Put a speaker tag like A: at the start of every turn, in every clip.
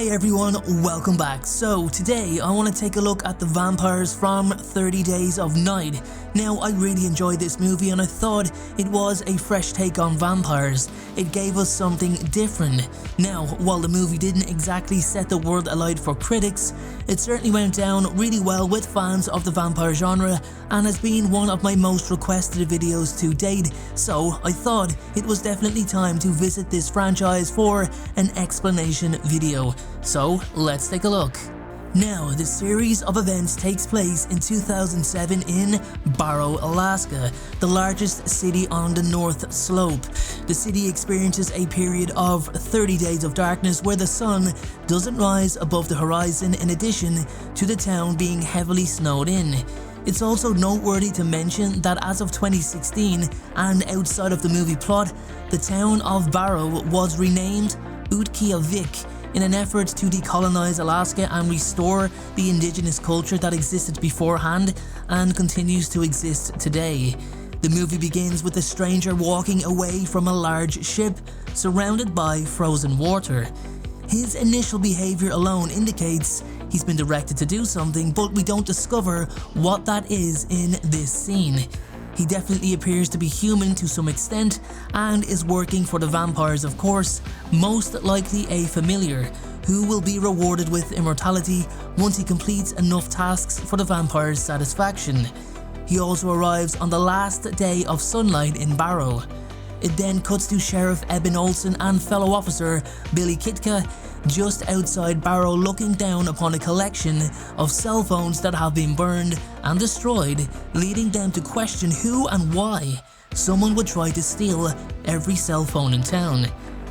A: Hey everyone, welcome back. So today I want to take a look at the vampires from 30 Days of Night. Now I really enjoyed this movie and I thought it was a fresh take on vampires. It gave us something different. Now while the movie didn't exactly set the world alight for critics, it certainly went down really well with fans of the vampire genre and has been one of my most requested videos to date, so I thought it was definitely time to visit this franchise for an explanation video. So let's take a look. Now, the series of events takes place in 2007 in Barrow, Alaska, the largest city on the North Slope. The city experiences a period of 30 days of darkness where the sun doesn't rise above the horizon, in addition to the town being heavily snowed in. It's also noteworthy to mention that as of 2016, and outside of the movie plot, the town of Barrow was renamed Utqiagvik in an effort to decolonize Alaska and restore the indigenous culture that existed beforehand and continues to exist today. The movie begins with a stranger walking away from a large ship surrounded by frozen water. His initial behavior alone indicates he's been directed to do something, but we don't discover what that is in this scene. He definitely appears to be human to some extent and is working for the vampires, of course, most likely a familiar, who will be rewarded with immortality once he completes enough tasks for the vampire's satisfaction. He also arrives on the last day of sunlight in Barrow. It then cuts to Sheriff Eben Olsen and fellow officer Billy Kitka just outside Barrow looking down upon a collection of cell phones that have been burned and destroyed, leading them to question who and why someone would try to steal every cell phone in town.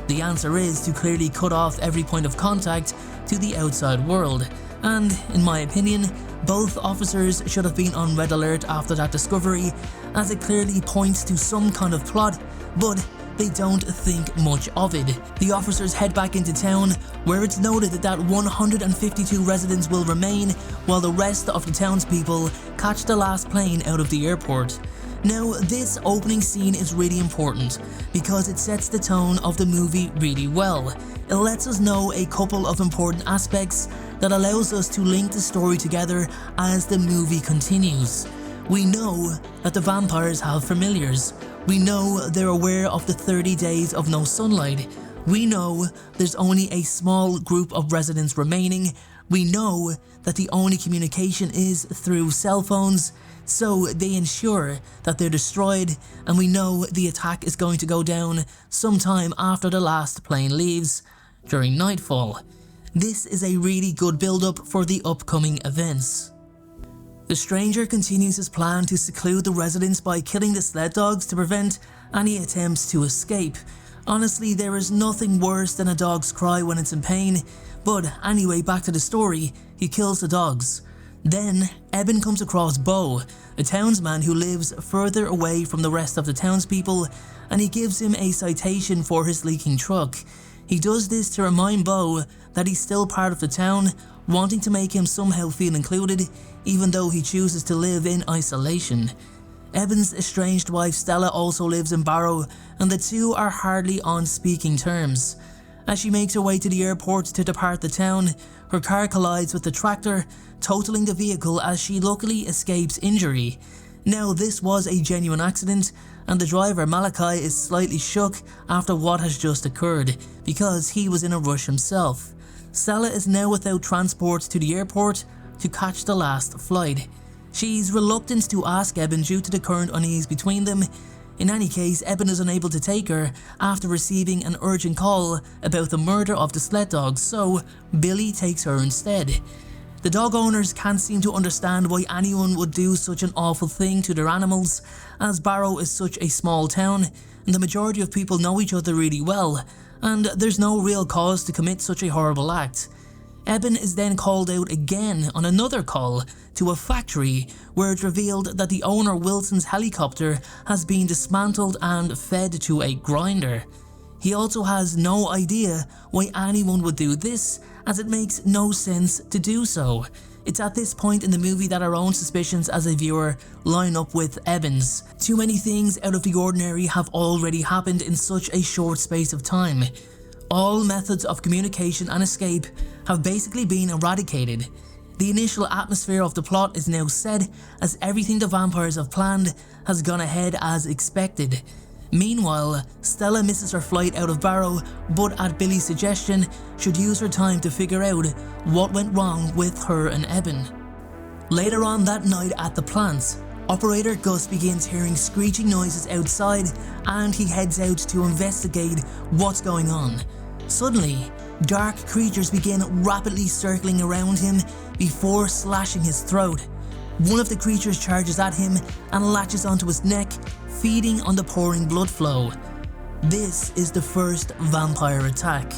A: The answer is to clearly cut off every point of contact to the outside world, and in my opinion, both officers should have been on red alert after that discovery, as it clearly points to some kind of plot, but they don't think much of it. The officers head back into town, where it's noted that 152 residents will remain, while the rest of the townspeople catch the last plane out of the airport. Now, this opening scene is really important because it sets the tone of the movie really well. It lets us know a couple of important aspects that allows us to link the story together as the movie continues. We know that the vampires have familiars. We know they're aware of the 30 days of no sunlight. We know there's only a small group of residents remaining. We know that the only communication is through cell phones, so they ensure that they're destroyed, and we know the attack is going to go down sometime after the last plane leaves, during nightfall. This is a really good build-up for the upcoming events. The stranger continues his plan to seclude the residents by killing the sled dogs to prevent any attempts to escape. Honestly, there is nothing worse than a dog's cry when it's in pain, but anyway, back to the story, he kills the dogs. Then, Eben comes across Bo, a townsman who lives further away from the rest of the townspeople, and he gives him a citation for his leaking truck. He does this to remind Bo that he's still part of the town, wanting to make him somehow feel included, even though he chooses to live in isolation. Eben's estranged wife Stella also lives in Barrow, and the two are hardly on speaking terms. As she makes her way to the airport to depart the town, her car collides with the tractor, totaling the vehicle as she luckily escapes injury. Now, this was a genuine accident, and the driver Malachi is slightly shook after what has just occurred, because he was in a rush himself. Stella is now without transport to the airport to catch the last flight. She's reluctant to ask Eben due to the current unease between them. In any case, Eben is unable to take her after receiving an urgent call about the murder of the sled dogs, so Billy takes her instead. The dog owners can't seem to understand why anyone would do such an awful thing to their animals, as Barrow is such a small town and the majority of people know each other really well, and there's no real cause to commit such a horrible act. Eben is then called out again on another call to a factory, where it's revealed that the owner Wilson's helicopter has been dismantled and fed to a grinder. He also has no idea why anyone would do this, as it makes no sense to do so. It's at this point in the movie that our own suspicions as a viewer line up with Eben's. Too many things out of the ordinary have already happened in such a short space of time. All methods of communication and escape have basically been eradicated. The initial atmosphere of the plot is now set, as everything the vampires have planned has gone ahead as expected. Meanwhile, Stella misses her flight out of Barrow, but at Billy's suggestion, should use her time to figure out what went wrong with her and Eben. Later on that night at the plants, Operator Gus begins hearing screeching noises outside, and he heads out to investigate what's going on. Suddenly, dark creatures begin rapidly circling around him before slashing his throat. One of the creatures charges at him and latches onto his neck, feeding on the pouring blood flow. This is the first vampire attack.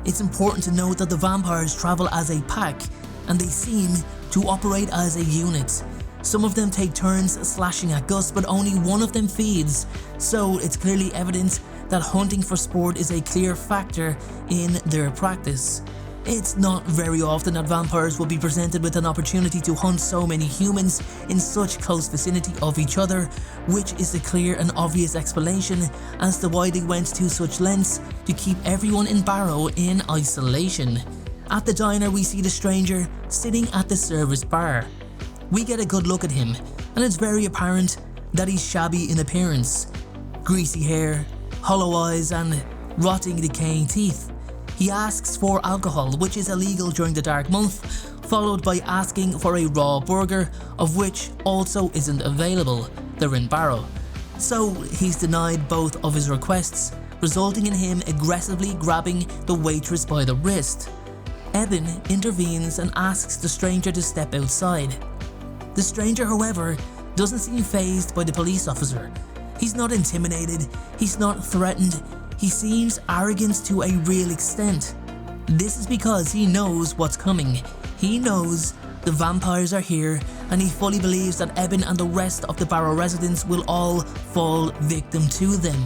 A: It's important to note that the vampires travel as a pack, and they seem to operate as a unit. Some of them take turns slashing at Gus, but only one of them feeds, so it's clearly evident that hunting for sport is a clear factor in their practice. It's not very often that vampires will be presented with an opportunity to hunt so many humans in such close vicinity of each other, which is a clear and obvious explanation as to why they went to such lengths to keep everyone in Barrow in isolation. At the diner, we see the stranger sitting at the service bar. We get a good look at him, and it's very apparent that he's shabby in appearance. Greasy hair, hollow eyes, and rotting, decaying teeth. He asks for alcohol, which is illegal during the dark month, followed by asking for a raw burger, of which also isn't available. They're in Barrow. So he's denied both of his requests, resulting in him aggressively grabbing the waitress by the wrist. Eben intervenes and asks the stranger to step outside. The stranger, however, doesn't seem fazed by the police officer. He's not intimidated, he's not threatened, he seems arrogant to a real extent. This is because he knows what's coming. He knows the vampires are here, and he fully believes that Eben and the rest of the Barrow residents will all fall victim to them.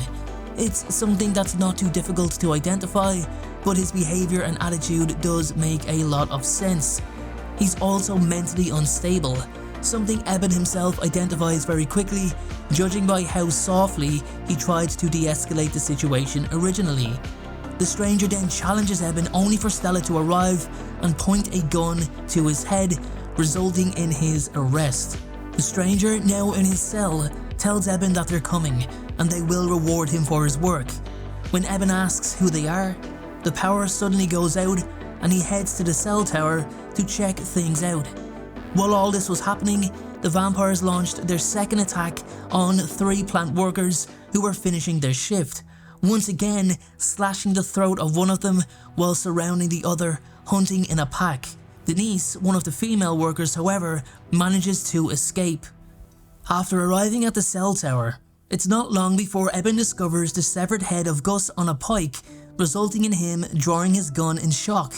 A: It's something that's not too difficult to identify, but his behaviour and attitude does make a lot of sense. He's also mentally unstable, something Eben himself identifies very quickly, judging by how softly he tried to de-escalate the situation originally. The stranger then challenges Eben only for Stella to arrive and point a gun to his head, resulting in his arrest. The stranger, now in his cell, tells Eben that they're coming and they will reward him for his work. When Eben asks who they are, the power suddenly goes out and he heads to the cell tower to check things out. While all this was happening, the vampires launched their second attack on 3 plant workers who were finishing their shift, once again slashing the throat of one of them while surrounding the other, hunting in a pack. Denise, one of the female workers, however, manages to escape. After arriving at the cell tower, it's not long before Eben discovers the severed head of Gus on a pike, resulting in him drawing his gun in shock.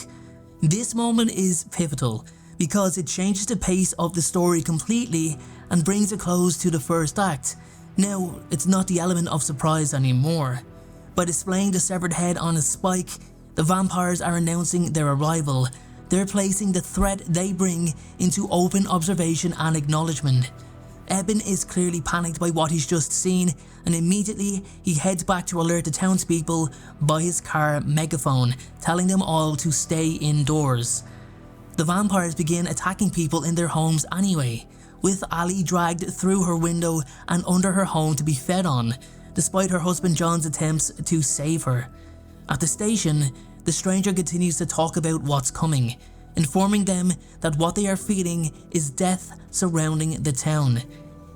A: This moment is pivotal, because it changes the pace of the story completely and brings a close to the first act. Now, it's not the element of surprise anymore. By displaying the severed head on a spike, the vampires are announcing their arrival. They're placing the threat they bring into open observation and acknowledgement. Eben is clearly panicked by what he's just seen, and immediately he heads back to alert the townspeople by his car megaphone, telling them all to stay indoors. The vampires begin attacking people in their homes anyway, with Ali dragged through her window and under her home to be fed on, despite her husband John's attempts to save her. At the station, the stranger continues to talk about what's coming, informing them that what they are feeling is death surrounding the town.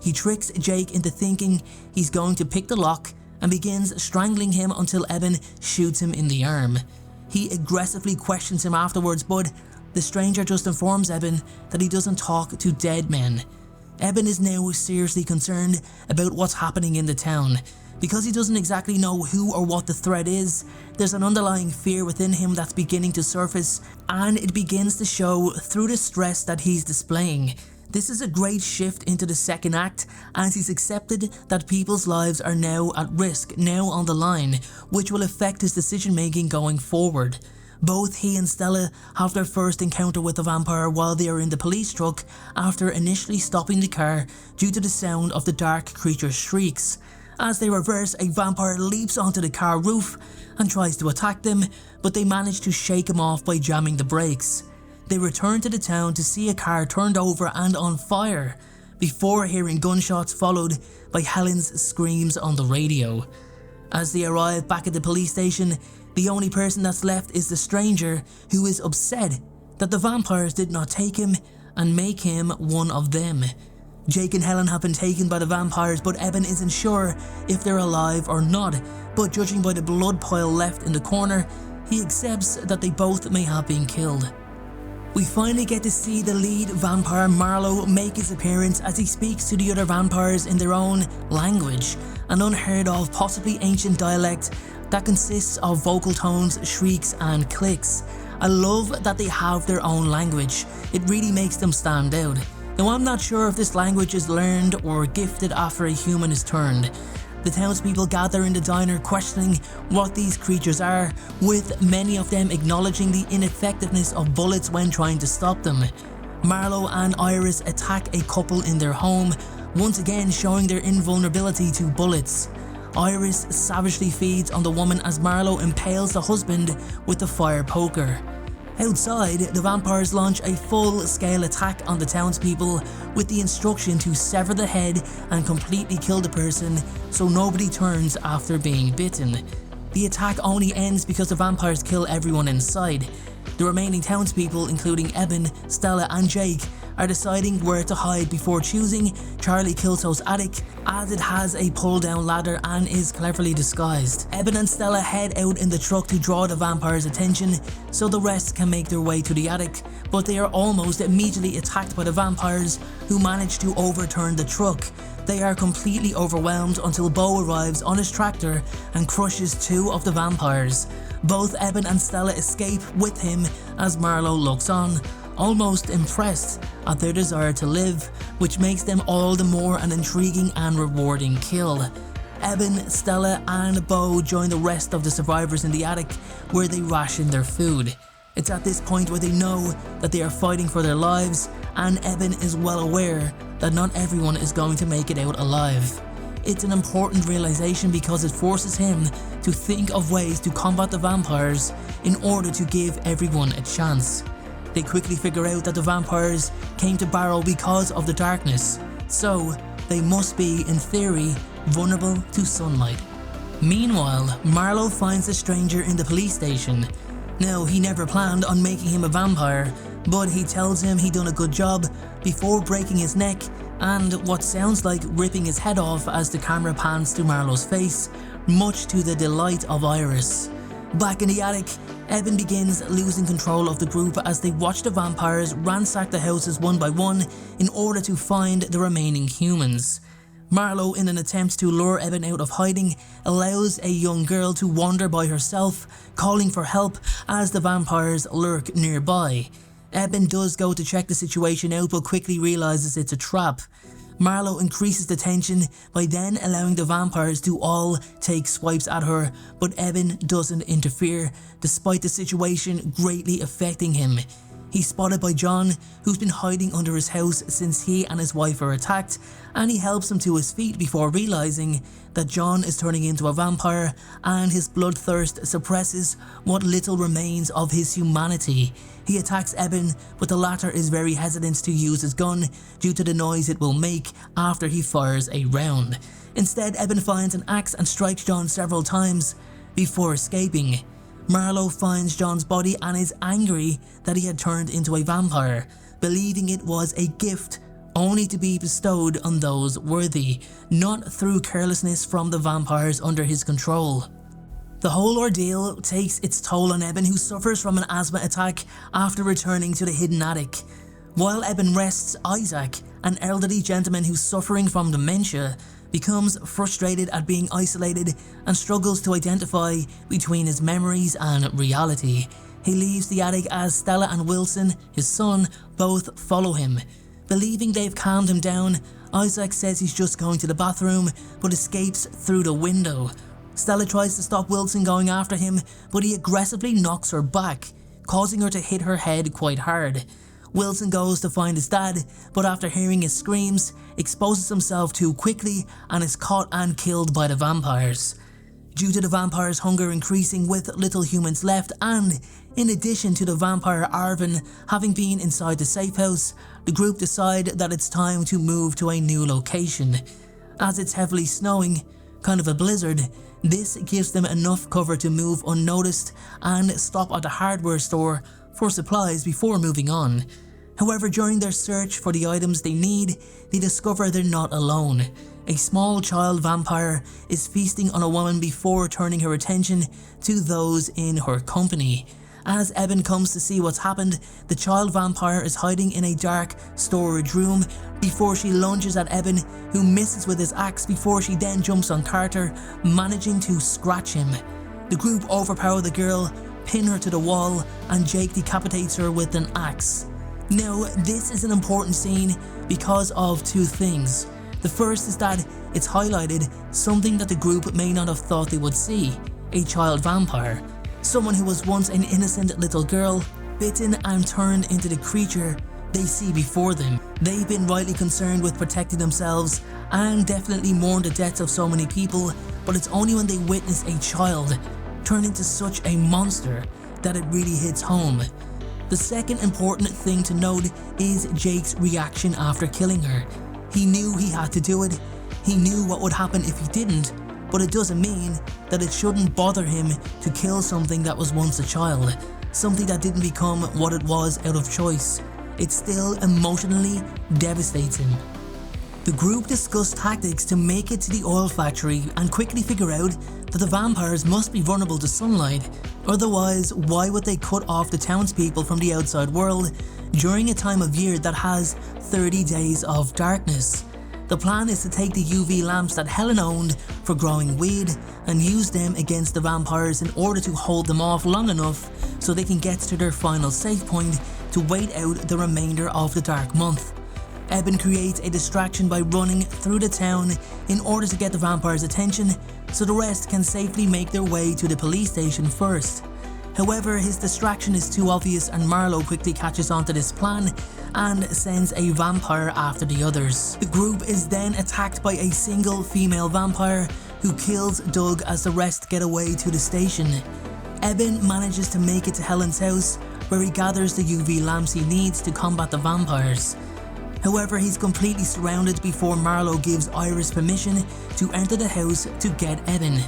A: He tricks Jake into thinking he's going to pick the lock and begins strangling him until Eben shoots him in the arm. He aggressively questions him afterwards, but the stranger just informs Eben that he doesn't talk to dead men. Eben is now seriously concerned about what's happening in the town. Because he doesn't exactly know who or what the threat is, there's an underlying fear within him that's beginning to surface, and it begins to show through the stress that he's displaying. This is a great shift into the second act, as he's accepted that people's lives are now at risk, now on the line, which will affect his decision making going forward. Both he and Stella have their first encounter with the vampire while they are in the police truck after initially stopping the car due to the sound of the dark creature's shrieks. As they reverse, a vampire leaps onto the car roof and tries to attack them, but they manage to shake him off by jamming the brakes. They return to the town to see a car turned over and on fire, before hearing gunshots followed by Helen's screams on the radio. As they arrive back at the police station, the only person that's left is the stranger, who is upset that the vampires did not take him and make him one of them. Jake and Helen have been taken by the vampires, but Eben isn't sure if they're alive or not, but judging by the blood pile left in the corner, he accepts that they both may have been killed. We finally get to see the lead vampire Marlowe make his appearance as he speaks to the other vampires in their own language, an unheard of, possibly ancient dialect that consists of vocal tones, shrieks and clicks. I love that they have their own language. It really makes them stand out. Now, I'm not sure if this language is learned or gifted after a human is turned. The townspeople gather in the diner questioning what these creatures are, with many of them acknowledging the ineffectiveness of bullets when trying to stop them. Marlowe and Iris attack a couple in their home, once again showing their invulnerability to bullets. Iris savagely feeds on the woman as Marlowe impales the husband with the fire poker. Outside, the vampires launch a full-scale attack on the townspeople with the instruction to sever the head and completely kill the person so nobody turns after being bitten. The attack only ends because the vampires kill everyone inside. The remaining townspeople, including Eben, Stella and Jake, are deciding where to hide before choosing Charlie Kilto's attic, as it has a pull-down ladder and is cleverly disguised. Eben and Stella head out in the truck to draw the vampires' attention so the rest can make their way to the attic, but they are almost immediately attacked by the vampires, who manage to overturn the truck. They are completely overwhelmed until Bo arrives on his tractor and crushes two of the vampires. Both Eben and Stella escape with him as Marlowe looks on, almost impressed at their desire to live, which makes them all the more an intriguing and rewarding kill. Eben, Stella and Bo join the rest of the survivors in the attic, where they ration their food. It's at this point where they know that they are fighting for their lives, and Eben is well aware that not everyone is going to make it out alive. It's an important realization because it forces him to think of ways to combat the vampires in order to give everyone a chance. They quickly figure out that the vampires came to Barrow because of the darkness, so they must be, in theory, vulnerable to sunlight. Meanwhile, Marlowe finds the stranger in the police station. Now, he never planned on making him a vampire, but he tells him he done a good job before breaking his neck and what sounds like ripping his head off as the camera pans to Marlowe's face, much to the delight of Iris. Back in the attic, Eben begins losing control of the group as they watch the vampires ransack the houses one by one in order to find the remaining humans. Marlowe, in an attempt to lure Eben out of hiding, allows a young girl to wander by herself, calling for help as the vampires lurk nearby. Eben does go to check the situation out, but quickly realizes it's a trap. Marlowe increases the tension by then allowing the vampires to all take swipes at her, but Eben doesn't interfere, despite the situation greatly affecting him. He's spotted by John, who's been hiding under his house since he and his wife were attacked, and he helps him to his feet before realizing that John is turning into a vampire and his bloodthirst suppresses what little remains of his humanity. He attacks Eben, but the latter is very hesitant to use his gun due to the noise it will make after he fires a round. Instead, Eben finds an axe and strikes John several times before escaping. Marlowe finds John's body and is angry that he had turned into a vampire, believing it was a gift only to be bestowed on those worthy, not through carelessness from the vampires under his control. The whole ordeal takes its toll on Eben, who suffers from an asthma attack after returning to the hidden attic. While Eben rests, Isaac, an elderly gentleman who's suffering from dementia, becomes frustrated at being isolated and struggles to identify between his memories and reality. He leaves the attic as Stella and Wilson, his son, both follow him. Believing they've calmed him down, Isaac says he's just going to the bathroom, but escapes through the window. Stella tries to stop Wilson going after him, but he aggressively knocks her back, causing her to hit her head quite hard. Wilson goes to find his dad, but after hearing his screams, exposes himself too quickly and is caught and killed by the vampires. Due to the vampire's hunger increasing with little humans left, and in addition to the vampire Arvin having been inside the safe house, the group decide that it's time to move to a new location. As it's heavily snowing, kind of a blizzard, this gives them enough cover to move unnoticed and stop at a hardware store for supplies before moving on. However, during their search for the items they need, they discover they're not alone. A small child vampire is feasting on a woman before turning her attention to those in her company. As Eben comes to see what's happened, the child vampire is hiding in a dark storage room before she lunges at Eben, who misses with his axe before she then jumps on Carter, managing to scratch him. The group overpower the girl, pin her to the wall, and Jake decapitates her with an axe. Now, this is an important scene because of two things. The first is that it's highlighted something that the group may not have thought they would see: a child vampire. Someone who was once an innocent little girl, bitten and turned into the creature they see before them. They've been rightly concerned with protecting themselves and definitely mourn the deaths of so many people, but it's only when they witness a child turn into such a monster that it really hits home. The second important thing to note is Jake's reaction after killing her. He knew he had to do it, he knew what would happen if he didn't, but it doesn't mean that it shouldn't bother him to kill something that was once a child, something that didn't become what it was out of choice. It still emotionally devastates him. The group discuss tactics to make it to the oil factory and quickly figure out that the vampires must be vulnerable to sunlight, otherwise why would they cut off the townspeople from the outside world during a time of year that has 30 days of darkness? The plan is to take the UV lamps that Helen owned for growing weed and use them against the vampires in order to hold them off long enough so they can get to their final safe point to wait out the remainder of the dark month. Eben creates a distraction by running through the town in order to get the vampires' attention so the rest can safely make their way to the police station first. However, his distraction is too obvious and Marlowe quickly catches on to this plan and sends a vampire after the others. The group is then attacked by a single female vampire who kills Doug as the rest get away to the station. Eben manages to make it to Helen's house where he gathers the UV lamps he needs to combat the vampires. However, he's completely surrounded before Marlowe gives Iris permission to enter the house to get Eben.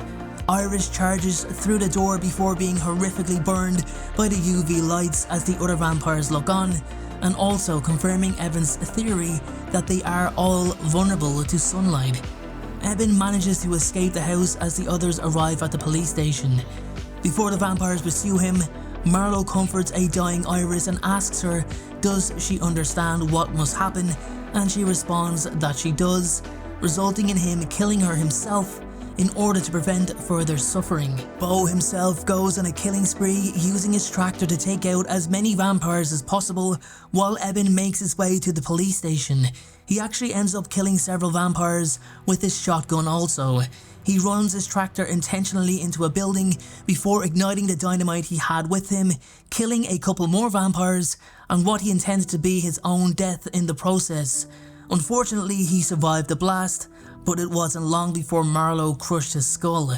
A: Iris charges through the door before being horrifically burned by the UV lights as the other vampires look on, and also confirming Eben's theory that they are all vulnerable to sunlight. Eben manages to escape the house as the others arrive at the police station. Before the vampires pursue him, Marlowe comforts a dying Iris and asks her does she understand what must happen, and she responds that she does, resulting in him killing her himself in order to prevent further suffering. Bo himself goes on a killing spree using his tractor to take out as many vampires as possible while Eben makes his way to the police station. He actually ends up killing several vampires with his shotgun also. He runs his tractor intentionally into a building before igniting the dynamite he had with him, killing a couple more vampires and what he intended to be his own death in the process. Unfortunately, he survived the blast, but it wasn't long before Marlowe crushed his skull.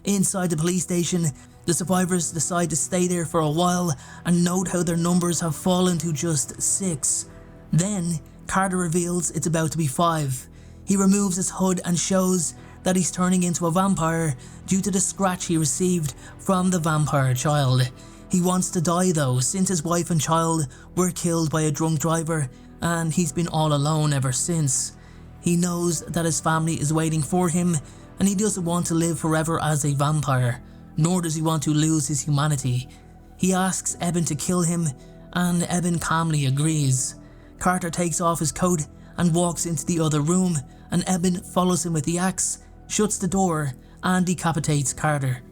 A: Inside the police station, the survivors decide to stay there for a while and note how their numbers have fallen to just 6. Then, Carter reveals it's about to be 5. He removes his hood and shows that he's turning into a vampire due to the scratch he received from the vampire child. He wants to die though, since his wife and child were killed by a drunk driver, and he's been all alone ever since. He knows that his family is waiting for him, and he doesn't want to live forever as a vampire, nor does he want to lose his humanity. He asks Eben to kill him, and Eben calmly agrees. Carter takes off his coat and walks into the other room, and Eben follows him with the axe, shuts the door, and decapitates Carter.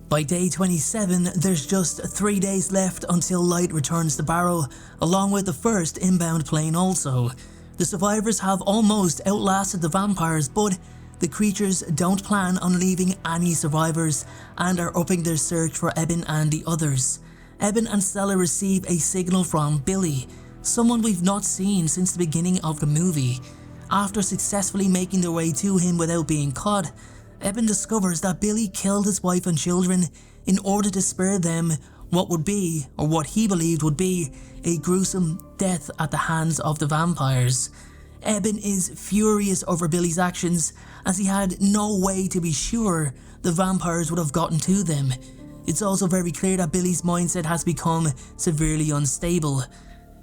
A: By day 27, there's just 3 days left until Light returns to Barrow, along with the first inbound plane also. The survivors have almost outlasted the vampires, but the creatures don't plan on leaving any survivors and are upping their search for Eben and the others. Eben and Stella receive a signal from Billy, someone we've not seen since the beginning of the movie. After successfully making their way to him without being caught, Eben discovers that Billy killed his wife and children in order to spare them what would be, or what he believed would be, a gruesome death at the hands of the vampires. Eben is furious over Billy's actions, as he had no way to be sure the vampires would have gotten to them. It's also very clear that Billy's mindset has become severely unstable.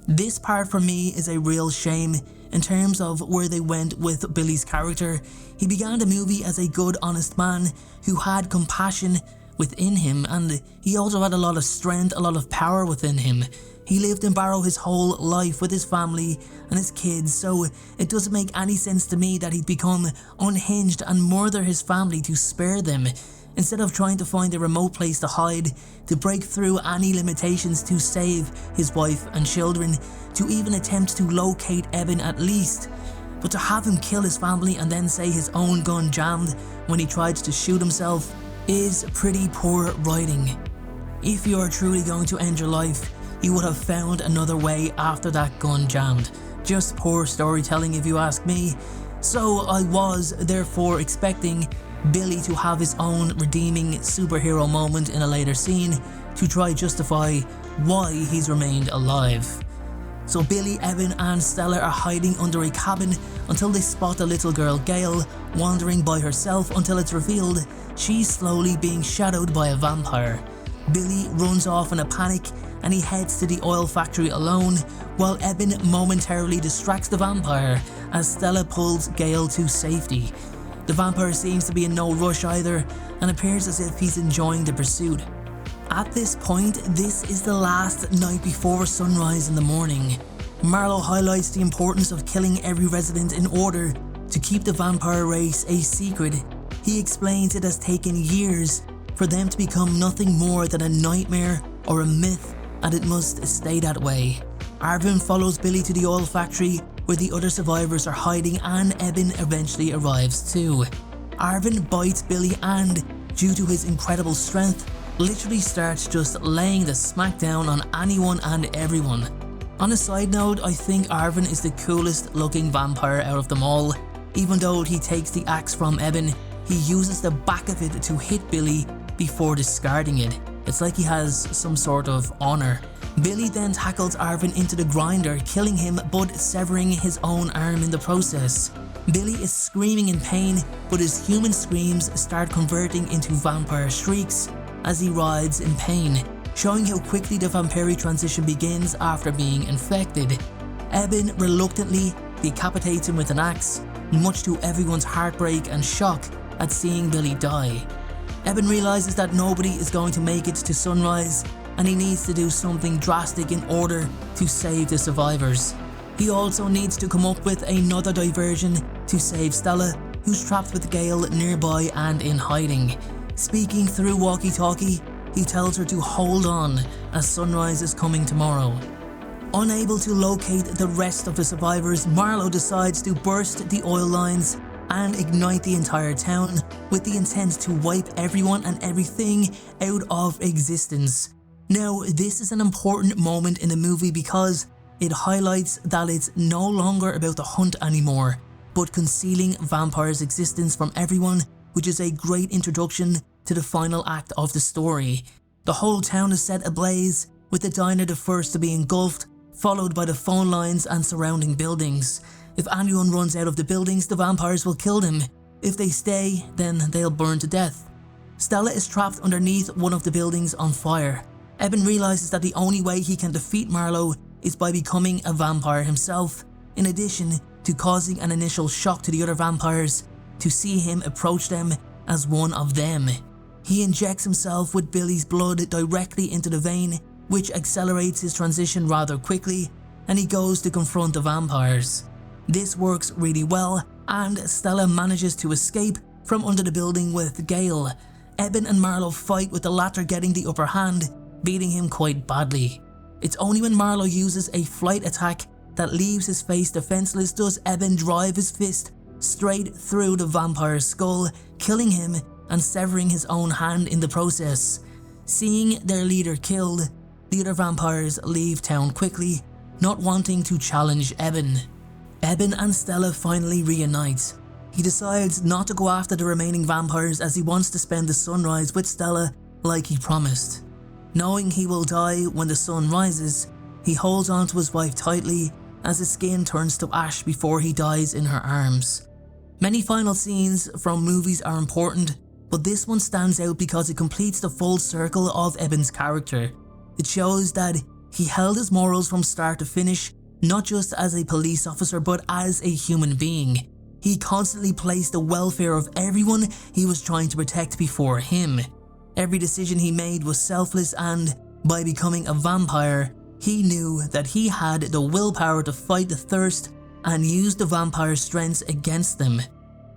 A: This part for me is a real shame in terms of where they went with Billy's character. He began the movie as a good, honest man who had compassion within him, and he also had a lot of strength, a lot of power within him. He lived in Barrow his whole life with his family and his kids, so it doesn't make any sense to me that he'd become unhinged and murder his family to spare them, instead of trying to find a remote place to hide, to break through any limitations to save his wife and children, to even attempt to locate Eben at least. But to have him kill his family and then say his own gun jammed when he tried to shoot himself is pretty poor writing. If you are truly going to end your life, you would have found another way after that gun jammed. Just poor storytelling if you ask me. So I was therefore expecting Billy to have his own redeeming superhero moment in a later scene to try justify why he's remained alive. So Billy, Eben and Stella are hiding under a cabin until they spot the little girl Gail wandering by herself, until it's revealed she's slowly being shadowed by a vampire. Billy runs off in a panic and he heads to the oil factory alone, while Eben momentarily distracts the vampire as Stella pulls Gail to safety. The vampire seems to be in no rush either and appears as if he's enjoying the pursuit. At this point, this is the last night before sunrise in the morning. Marlowe highlights the importance of killing every resident in order to keep the vampire race a secret. He explains it has taken years for them to become nothing more than a nightmare or a myth, and it must stay that way. Arvin follows Billy to the oil factory where the other survivors are hiding, and Eben eventually arrives too. Arvin bites Billy and, due to his incredible strength, literally starts just laying the smackdown on anyone and everyone. On a side note, I think Arvin is the coolest looking vampire out of them all. Even though he takes the axe from Eben, he uses the back of it to hit Billy before discarding it. It's like he has some sort of honor. Billy then tackles Arvin into the grinder, killing him but severing his own arm in the process. Billy is screaming in pain, but his human screams start converting into vampire shrieks as he writhes in pain, showing how quickly the vampiric transition begins after being infected. Eben reluctantly decapitates him with an axe, much to everyone's heartbreak and shock at seeing Billy die. Eben realizes that nobody is going to make it to sunrise, and he needs to do something drastic in order to save the survivors. He also needs to come up with another diversion to save Stella, who's trapped with Gail nearby and in hiding. Speaking through walkie-talkie, he tells her to hold on as sunrise is coming tomorrow. Unable to locate the rest of the survivors, Marlowe decides to burst the oil lines and ignite the entire town with the intent to wipe everyone and everything out of existence. Now, this is an important moment in the movie because it highlights that it's no longer about the hunt anymore, but concealing vampires' existence from everyone, which is a great introduction to the final act of the story. The whole town is set ablaze, with the diner the first to be engulfed, followed by the phone lines and surrounding buildings. If anyone runs out of the buildings, the vampires will kill them. If they stay, then they'll burn to death. Stella is trapped underneath one of the buildings on fire. Eben realizes that the only way he can defeat Marlowe is by becoming a vampire himself, in addition to causing an initial shock to the other vampires to see him approach them as one of them. He injects himself with Billy's blood directly into the vein, which accelerates his transition rather quickly, and he goes to confront the vampires. This works really well, and Stella manages to escape from under the building with Gail. Eben and Marlowe fight, with the latter getting the upper hand, beating him quite badly. It's only when Marlowe uses a flight attack that leaves his face defenseless does Eben drive his fist straight through the vampire's skull, killing him and severing his own hand in the process. Seeing their leader killed, the other vampires leave town quickly, not wanting to challenge Eben. Eben and Stella finally reunite. He decides not to go after the remaining vampires as he wants to spend the sunrise with Stella like he promised. Knowing he will die when the sun rises, he holds on to his wife tightly as his skin turns to ash before he dies in her arms. Many final scenes from movies are important, but this one stands out because it completes the full circle of Eben's character. It shows that he held his morals from start to finish, not just as a police officer but as a human being. He constantly placed the welfare of everyone he was trying to protect before him. Every decision he made was selfless, and by becoming a vampire, he knew that he had the willpower to fight the thirst and use the vampire's strengths against them.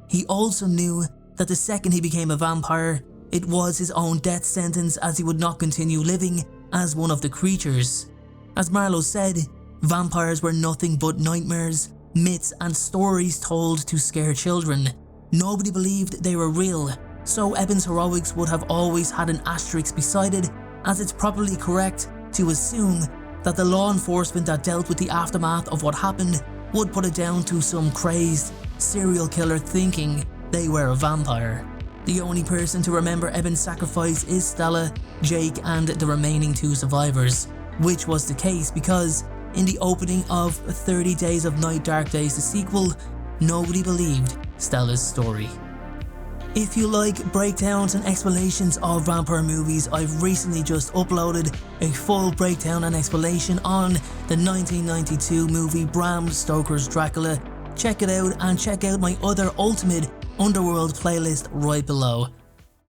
A: He also knew that the second he became a vampire, it was his own death sentence, as he would not continue living as one of the creatures. As Marlowe said, vampires were nothing but nightmares, myths and stories told to scare children. Nobody believed they were real, so Eben's heroics would have always had an asterisk beside it, as it's probably correct to assume that the law enforcement that dealt with the aftermath of what happened would put it down to some crazed serial killer thinking they were a vampire. The only person to remember Eben's sacrifice is Stella, Jake and the remaining 2 survivors, which was the case because in the opening of 30 Days of Night Dark Days, the sequel, nobody believed Stella's story. If you like breakdowns and explanations of vampire movies, I've recently just uploaded a full breakdown and explanation on the 1992 movie Bram Stoker's Dracula. Check it out and check out my other Ultimate Underworld playlist right below.